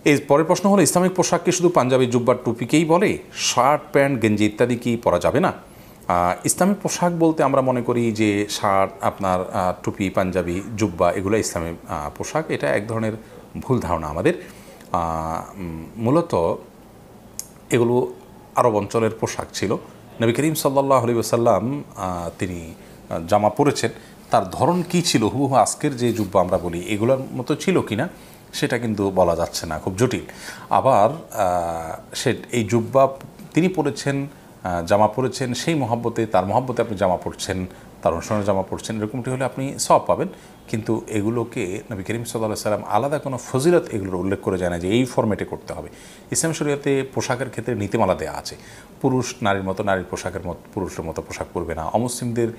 এই পরের প্রশ্ন হলো, ইসলামিক পোশাক কি শুধু পাঞ্জাবি, জুব্বা, টুপিকেই বলে? শার্ট, প্যান্ট, গেঞ্জি ইত্যাদি কি পরা যাবে না? ইসলামিক পোশাক বলতে আমরা মনে করি যে শার্ট, আপনার টুপি, পাঞ্জাবি, জুব্বা এগুলো ইসলামিক পোশাক। এটা এক ধরনের ভুল ধারণা আমাদের। মূলত এগুলো আরব অঞ্চলের পোশাক ছিল। নবী করিম সাল্লাল্লাহু আলাইহি ওয়াসাল্লাম তিনি জামা পরেছেন, তার ধরন কী ছিল, হুবহু আজকের যে জুব্বা আমরা বলি এগুলোর মতো ছিল কি না সেটা কিন্তু বলা যাচ্ছে না, খুব জটিল। আবার এই জুব্বা তিনি পরেছেন, জামা পরেছেন, সেই মহব্বতে, তার মহব্বতে আপনি জামা পরছেন, তার অনুসরণে জামা পরছেন, এরকমটি হলে আপনি সওয়াব পাবেন। কিন্তু এগুলোকে নবী করিম সাল্লাল্লাহু আলাইহি সাল্লাম আলাদা কোনো ফজিলত এগুলোর উল্লেখ করে যায় না যে এই ফরম্যাটে করতে হবে। ইসলাম শরীয়তে পোশাকের ক্ষেত্রে নীতিমালা দেওয়া আছে। পুরুষ নারীর মতো, নারীর পোশাকের মতো পুরুষের মতো পোশাক পরবে না। অমুসলিমদের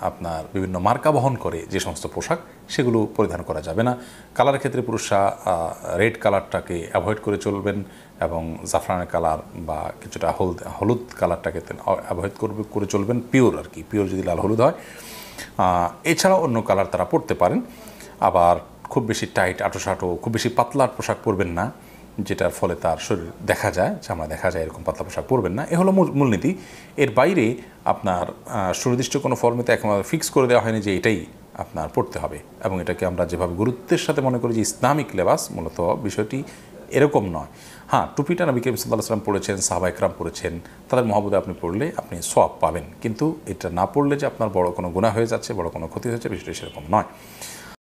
আপনার বিভিন্ন মার্কা বহন করে যে সমস্ত পোশাক, সেগুলো পরিধান করা যাবে না। কালারের ক্ষেত্রে পুরুষরা রেড কালারটাকে অ্যাভয়েড করে চলবেন এবং জাফরানের কালার বা কিছুটা হলুদ কালারটাকে অ্যাভয়েড করে চলবেন, পিওর আর কি, পিওর যদি লাল হলুদ হয়। এছাড়াও অন্য কালার তারা পরতে পারেন। আবার খুব বেশি টাইট আঁটো খুব বেশি পাতলার পোশাক পরবেন না, যেটার ফলে তার শরীর দেখা যায়, চামড়া দেখা যায়, এরকম পাতলা পোশাক পরবেন না। এ হলো মূলনীতি। এর বাইরে আপনার সুনির্দিষ্ট কোনো ফর্মেতে একেবারে ফিক্স করে দেওয়া হয়নি যে এটাই আপনার পড়তে হবে, এবং এটাকে আমরা যেভাবে গুরুত্বের সাথে মনে করি যে ইসলামিক লেবাস, মূলত বিষয়টি এরকম নয়। হ্যাঁ, টুপিটা নবী করিম সাল্লাল্লাহু আলাইহি ওয়াসাল্লাম পড়েছেন, সাহাবা ইকরাম পড়েছেন, তাদের মহব্বতে আপনি পড়লে আপনি সওয়াব পাবেন। কিন্তু এটা না পড়লে যে আপনার বড় কোনো গুনাহ হয়ে যাচ্ছে, বড় কোনো ক্ষতি হয়েছে, বিষয়টি সেরকম নয়।